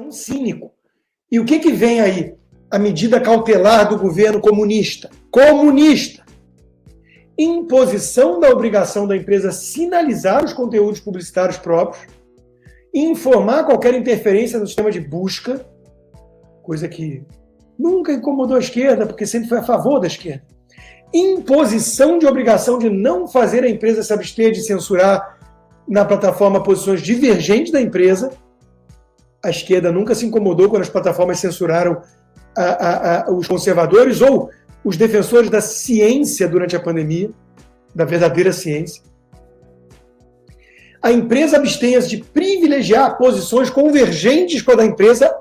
um cínico. E o que vem aí? A medida cautelar do governo comunista. Comunista! Imposição da obrigação da empresa sinalizar os conteúdos publicitários próprios, informar qualquer interferência no sistema de busca, coisa que nunca incomodou a esquerda, porque sempre foi a favor da esquerda. Imposição de obrigação de não fazer a empresa se abster de censurar na plataforma posições divergentes da empresa. A esquerda nunca se incomodou quando as plataformas censuraram os conservadores ou os defensores da ciência durante a pandemia, da verdadeira ciência. A empresa abstenha-se de privilegiar posições convergentes com a da empresa.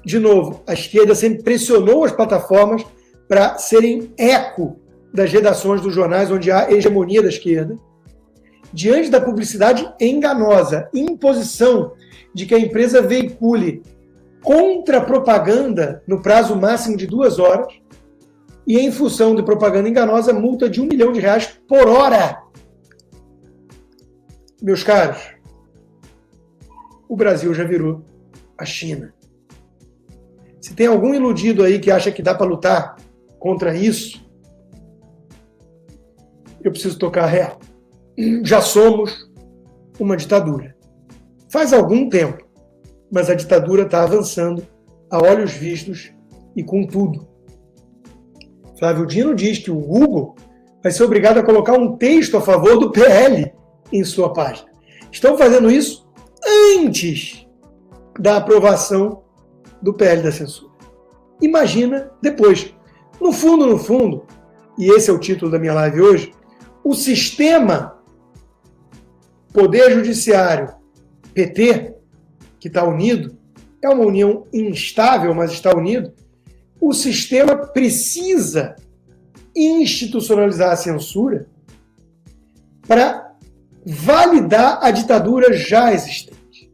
De novo, a esquerda sempre pressionou as plataformas para serem eco das redações dos jornais onde há hegemonia da esquerda. Diante da publicidade enganosa, imposição de que a empresa veicule contra-propaganda no prazo máximo de 2 horas e, em função de propaganda enganosa, multa de R$1 milhão por hora. Meus caros, o Brasil já virou a China. Se tem algum iludido aí que acha que dá para lutar contra isso, eu preciso tocar a real. Já somos uma ditadura. Faz algum tempo, mas a ditadura está avançando a olhos vistos e com tudo. Flávio Dino diz que o Google vai ser obrigado a colocar um texto a favor do PL em sua página. Estão fazendo isso antes da aprovação do PL da censura. Imagina depois. No fundo, e esse é o título da minha live hoje, o sistema Poder Judiciário PT, que está unido, é uma união instável, mas está unido, o sistema precisa institucionalizar a censura para validar a ditadura já existente.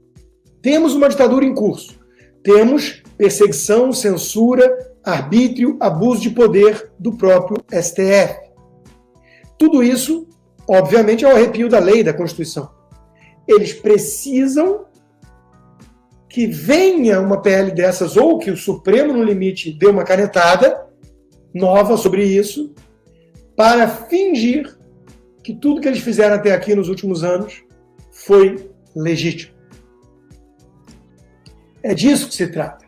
Temos uma ditadura em curso. Temos perseguição, censura, arbítrio, abuso de poder do próprio STF. Tudo isso, obviamente, é o arrepio da lei, da Constituição. Eles precisam que venha uma PL dessas, ou que o Supremo, no limite, dê uma canetada nova sobre isso, para fingir que tudo que eles fizeram até aqui nos últimos anos foi legítimo. É disso que se trata.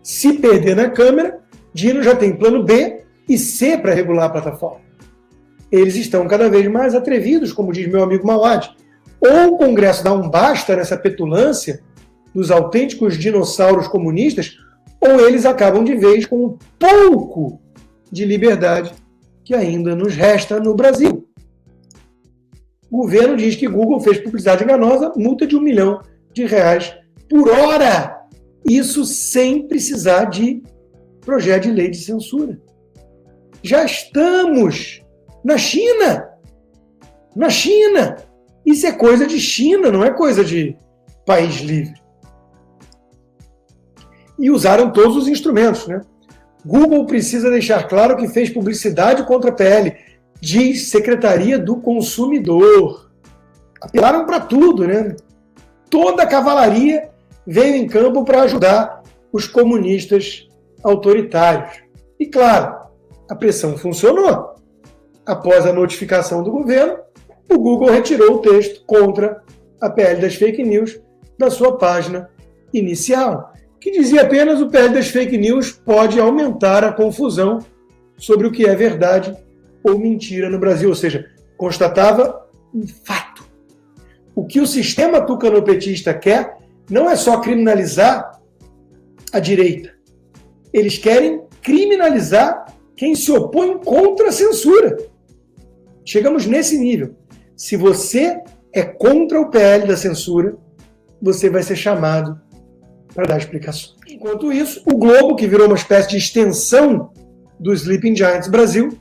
Se perder na Câmara, Dino já tem plano B e C para regular a plataforma. Eles estão cada vez mais atrevidos, como diz meu amigo Mauad. Ou o Congresso dá um basta nessa petulância dos autênticos dinossauros comunistas, ou eles acabam de vez com um pouco de liberdade que ainda nos resta no Brasil. O governo diz que Google fez publicidade enganosa, multa de R$1 milhão por hora. Isso sem precisar de projeto de lei de censura. Já estamos na China. Na China. Isso é coisa de China, não é coisa de país livre. E usaram todos os instrumentos, né? Google precisa deixar claro que fez publicidade contra a PL, diz Secretaria do Consumidor. Apelaram para tudo, né? Toda a cavalaria veio em campo para ajudar os comunistas autoritários. E claro, a pressão funcionou. Após a notificação do governo, o Google retirou o texto contra a PL das fake news da sua página inicial, que dizia apenas o PL das fake news pode aumentar a confusão sobre o que é verdade ou mentira no Brasil, ou seja, constatava um fato. O que o sistema tucanopetista quer não é só criminalizar a direita. Eles querem criminalizar quem se opõe contra a censura. Chegamos nesse nível. Se você é contra o PL da censura, você vai ser chamado para dar explicações. Enquanto isso, o Globo, que virou uma espécie de extensão do Sleeping Giants Brasil,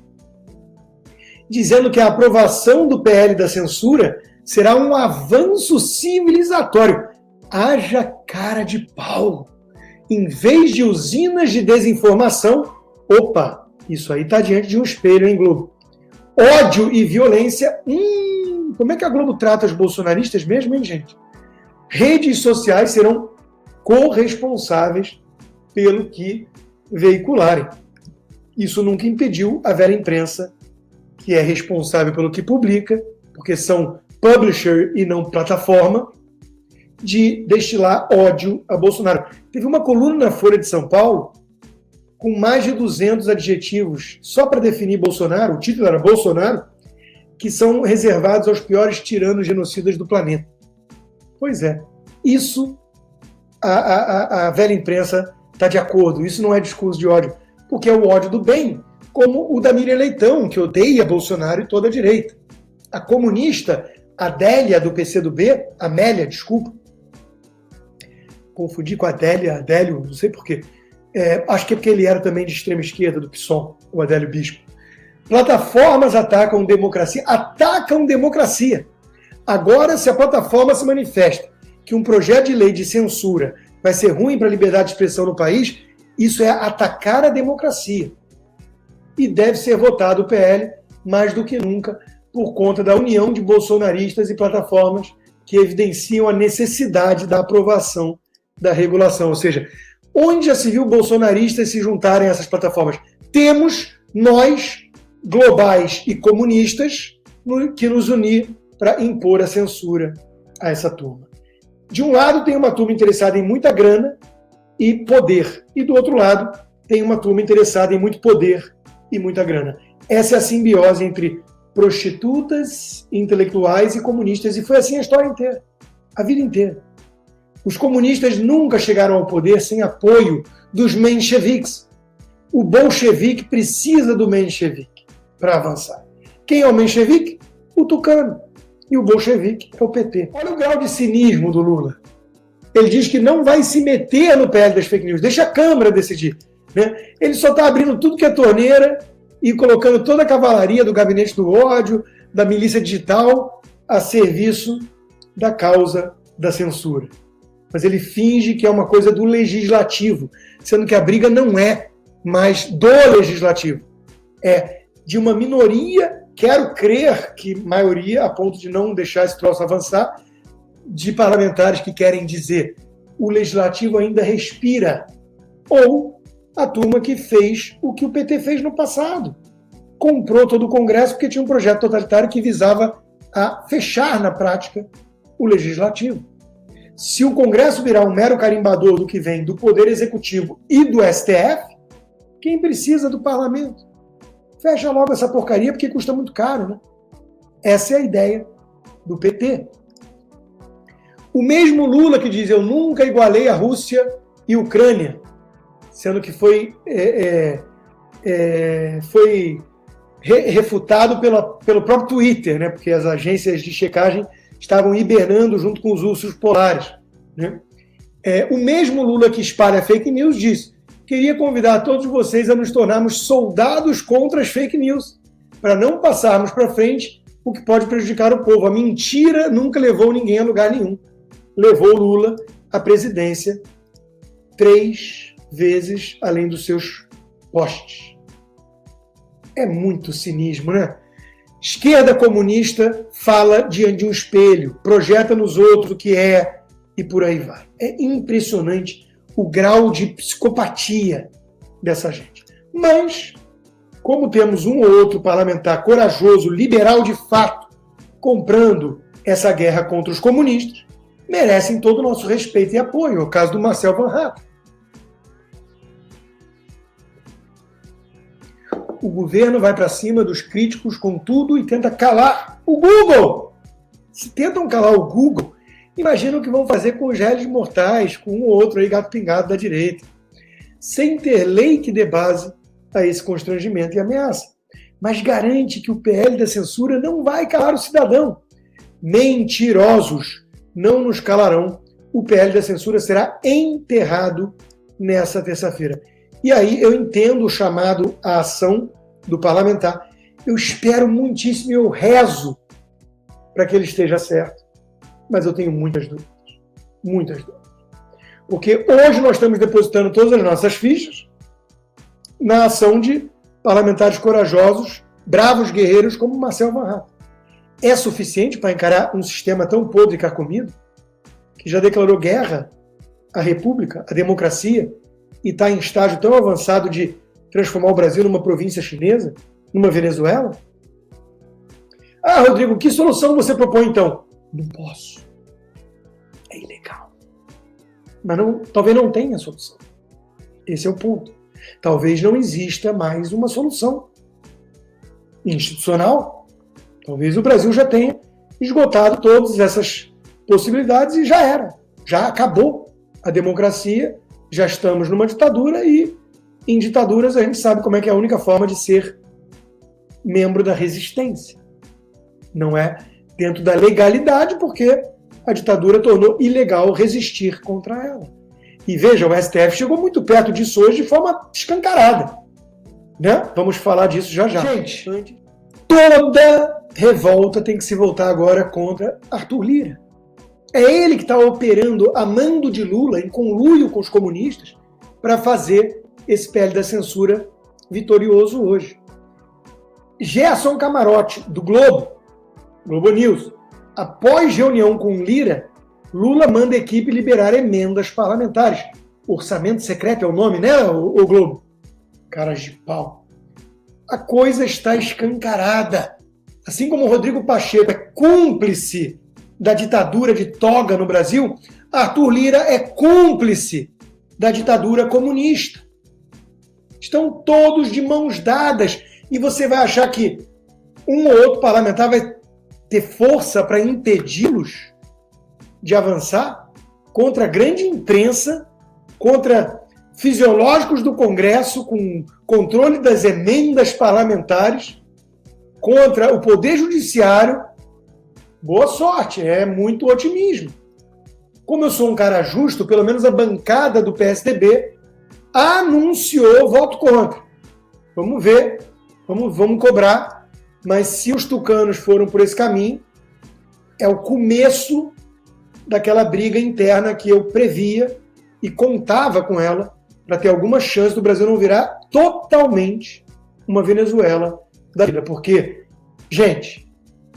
dizendo que a aprovação do PL da censura será um avanço civilizatório. Haja cara de pau! Em vez de usinas de desinformação, opa, isso aí está diante de um espelho, hein, Globo? Ódio e violência, como é que a Globo trata os bolsonaristas mesmo, hein, gente? Redes sociais serão corresponsáveis pelo que veicularem. Isso nunca impediu a velha imprensa, que é responsável pelo que publica, porque são publisher e não plataforma, de destilar ódio a Bolsonaro. Teve uma coluna na Folha de São Paulo com mais de 200 adjetivos só para definir Bolsonaro, o título era Bolsonaro, que são reservados aos piores tiranos genocidas do planeta. Pois é, isso a velha imprensa está de acordo, isso não é discurso de ódio, porque é o ódio do bem, como o da Miriam Leitão, que odeia Bolsonaro e toda a direita. A comunista Adélia, do PCdoB, Amélia, desculpa, confundi com a Adélio, não sei porquê, acho que é porque ele era também de extrema esquerda, do PSOL, o Adélio Bispo. Plataformas atacam democracia. Agora, se a plataforma se manifesta que um projeto de lei de censura vai ser ruim para a liberdade de expressão no país, isso é atacar a democracia. E deve ser votado o PL mais do que nunca por conta da união de bolsonaristas e plataformas que evidenciam a necessidade da aprovação da regulação. Ou seja, onde já se viu bolsonaristas se juntarem a essas plataformas? Temos nós, globais e comunistas, que nos unir para impor a censura a essa turma. De um lado, tem uma turma interessada em muita grana e poder. E do outro lado, tem uma turma interessada em muito poder e muita grana. Essa é a simbiose entre prostitutas, intelectuais e comunistas. E foi assim a história inteira, a vida inteira. Os comunistas nunca chegaram ao poder sem apoio dos mencheviques. O bolchevique precisa do menchevique para avançar. Quem é o menchevique? O tucano. E o bolchevique é o PT. Olha o grau de cinismo do Lula. Ele diz que não vai se meter no PL das fake news, deixa a Câmara decidir. Né? Ele só está abrindo tudo que é torneira e colocando toda a cavalaria do gabinete do ódio, da milícia digital, a serviço da causa da censura. Mas ele finge que é uma coisa do legislativo, sendo que a briga não é mais do legislativo. É de uma minoria, quero crer que maioria, a ponto de não deixar esse troço avançar, de parlamentares que querem dizer o legislativo ainda respira. Ou a turma que fez o que o PT fez no passado. Comprou todo o Congresso porque tinha um projeto totalitário que visava a fechar na prática o legislativo. Se o Congresso virar um mero carimbador do que vem do Poder Executivo e do STF, quem precisa do Parlamento? Fecha logo essa porcaria porque custa muito caro, né? Essa é a ideia do PT. O mesmo Lula que diz eu nunca igualei a Rússia e Ucrânia, sendo que foi refutado pelo próprio Twitter, né? Porque as agências de checagem estavam hibernando junto com os ursos polares. Né? O mesmo Lula que espalha fake news diz: queria convidar todos vocês a nos tornarmos soldados contra as fake news, para não passarmos para frente o que pode prejudicar o povo. A mentira nunca levou ninguém a lugar nenhum. Levou Lula à presidência 3 vezes além dos seus postes. É muito cinismo, né? Esquerda comunista fala diante de um espelho, projeta nos outros o que é e por aí vai. É impressionante o grau de psicopatia dessa gente. Mas, como temos um ou outro parlamentar corajoso, liberal de fato, comprando essa guerra contra os comunistas, merecem todo o nosso respeito e apoio. É o caso do Marcel Van Hatten. O governo vai para cima dos críticos com tudo e tenta calar o Google. Se tentam calar o Google, imagina o que vão fazer com os réis mortais, com um ou outro aí gato pingado da direita. Sem ter lei que dê base a esse constrangimento e ameaça. Mas garante que o PL da censura não vai calar o cidadão. Mentirosos não nos calarão. O PL da censura será enterrado nessa terça-feira. E aí eu entendo o chamado à ação do parlamentar. Eu espero muitíssimo, eu rezo para que ele esteja certo. Mas eu tenho muitas dúvidas. Muitas dúvidas. Porque hoje nós estamos depositando todas as nossas fichas na ação de parlamentares corajosos, bravos guerreiros como Marcel Van Hatten. É suficiente para encarar um sistema tão podre e carcomido, que já declarou guerra a república, a democracia, e está em estágio tão avançado de transformar o Brasil numa província chinesa, numa Venezuela? Ah, Rodrigo, que solução você propõe então? Não posso. É ilegal. Mas talvez não tenha solução. Esse é o ponto. Talvez não exista mais uma solução institucional. Talvez o Brasil já tenha esgotado todas essas possibilidades e já era. Já acabou a democracia, já estamos numa ditadura e em ditaduras a gente sabe como é que é a única forma de ser membro da resistência. Não é dentro da legalidade, porque a ditadura tornou ilegal resistir contra ela. E veja, o STF chegou muito perto disso hoje de forma escancarada. Né? Vamos falar disso já já. Gente, toda revolta tem que se voltar agora contra Arthur Lira. É ele que está operando a mando de Lula, em conluio com os comunistas, para fazer esse PL da censura vitorioso hoje. Gerson Camarote, do Globo News, após reunião com Lira, Lula manda a equipe liberar emendas parlamentares. Orçamento secreto é o nome, né, o Globo? Caras de pau. A coisa está escancarada. Assim como o Rodrigo Pacheco é cúmplice da ditadura de toga no Brasil, Arthur Lira é cúmplice da ditadura comunista. Estão todos de mãos dadas. E você vai achar que um ou outro parlamentar vai ter força para impedi-los de avançar contra a grande imprensa, contra fisiológicos do Congresso com controle das emendas parlamentares, contra o Poder Judiciário? Boa sorte, é muito otimismo. Como eu sou um cara justo, pelo menos a bancada do PSDB anunciou voto contra. Vamos ver, vamos cobrar, mas se os tucanos foram por esse caminho, é o começo daquela briga interna que eu previa e contava com ela para ter alguma chance do Brasil não virar totalmente uma Venezuela da vida. Porque, gente,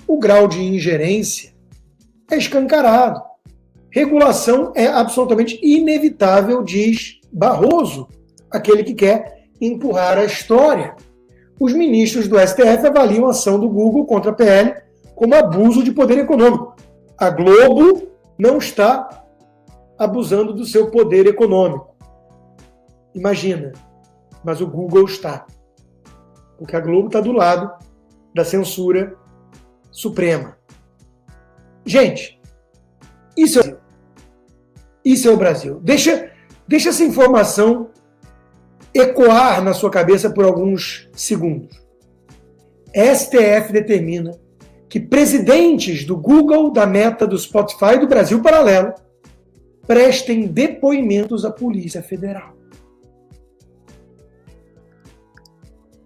o grau de ingerência é escancarado. Regulação é absolutamente inevitável, diz Barroso, aquele que quer empurrar a história. Os ministros do STF avaliam a ação do Google contra a PL como abuso de poder econômico. A Globo não está abusando do seu poder econômico. Imagina, mas o Google está. Porque a Globo está do lado da censura suprema. Gente, isso é o Brasil. Deixa essa informação ecoar na sua cabeça por alguns segundos. STF determina que presidentes do Google, da Meta, do Spotify e do Brasil Paralelo prestem depoimentos à Polícia Federal.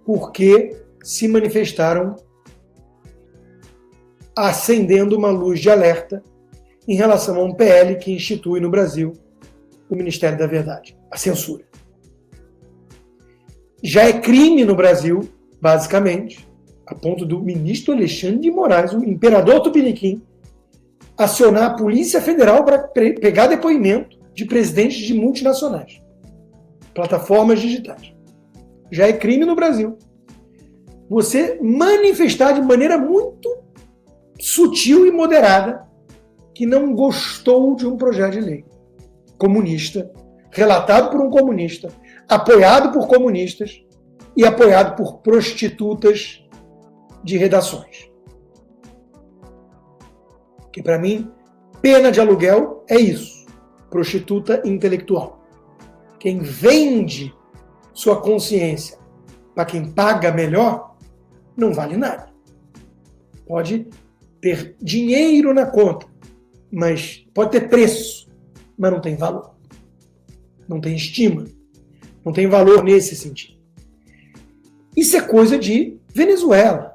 Porque se manifestaram acendendo uma luz de alerta em relação a um PL que institui no Brasil o Ministério da Verdade, a censura. Já é crime no Brasil, basicamente, a ponto do ministro Alexandre de Moraes, o imperador tupiniquim, acionar a Polícia Federal para pegar depoimento de presidentes de multinacionais, plataformas digitais. Já é crime no Brasil você manifestar de maneira muito sutil e moderada que não gostou de um projeto de lei comunista, relatado por um comunista, apoiado por comunistas e apoiado por prostitutas de redações. Que para mim, pena de aluguel é isso, prostituta intelectual. Quem vende sua consciência para quem paga melhor, não vale nada. Pode ter dinheiro na conta, mas pode ter preço, mas não tem valor. Não tem estima. Não tem valor nesse sentido. Isso é coisa de Venezuela.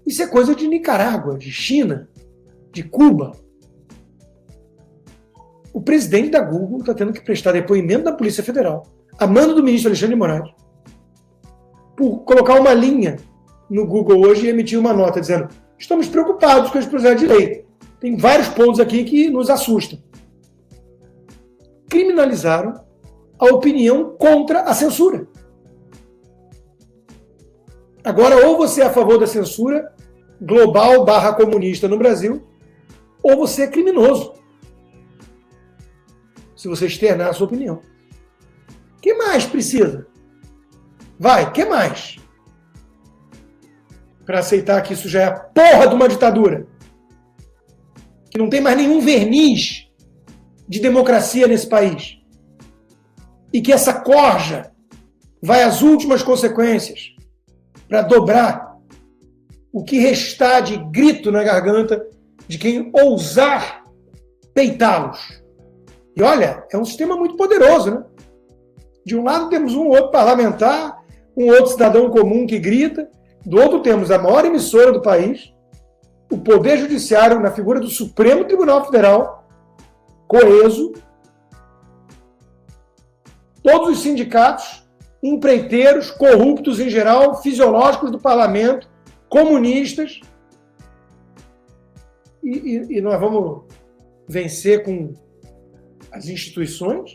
Isso é coisa de Nicarágua, de China, de Cuba. O presidente da Google está tendo que prestar depoimento da Polícia Federal, a mando do ministro Alexandre de Moraes, por colocar uma linha no Google hoje e emitir uma nota dizendo: estamos preocupados com esse projeto de lei. Tem vários pontos aqui que nos assustam. criminalizaram a opinião contra a censura. Agora, ou você é a favor da censura global / comunista no Brasil, ou você é criminoso, se você externar a sua opinião. O que mais precisa? Vai, o que mais? Para aceitar que isso já é a porra de uma ditadura. Que não tem mais nenhum verniz de democracia nesse país. E que essa corja vai às últimas consequências para dobrar o que restar de grito na garganta de quem ousar peitá-los. E olha, é um sistema muito poderoso, né? De um lado temos um outro parlamentar, um outro cidadão comum que grita, do outro temos a maior emissora do país, o Poder Judiciário na figura do Supremo Tribunal Federal, coeso, todos os sindicatos, empreiteiros, corruptos em geral, fisiológicos do parlamento, comunistas, e nós vamos vencer com as instituições,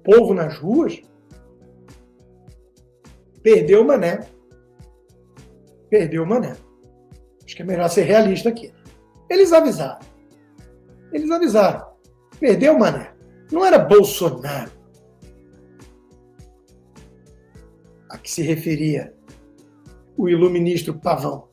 povo nas ruas. Perdeu o mané. Perdeu o mané. Acho que é melhor ser realista aqui. Eles avisaram. Perdeu o mané. Não era Bolsonaro a que se referia o iluministro Pavão.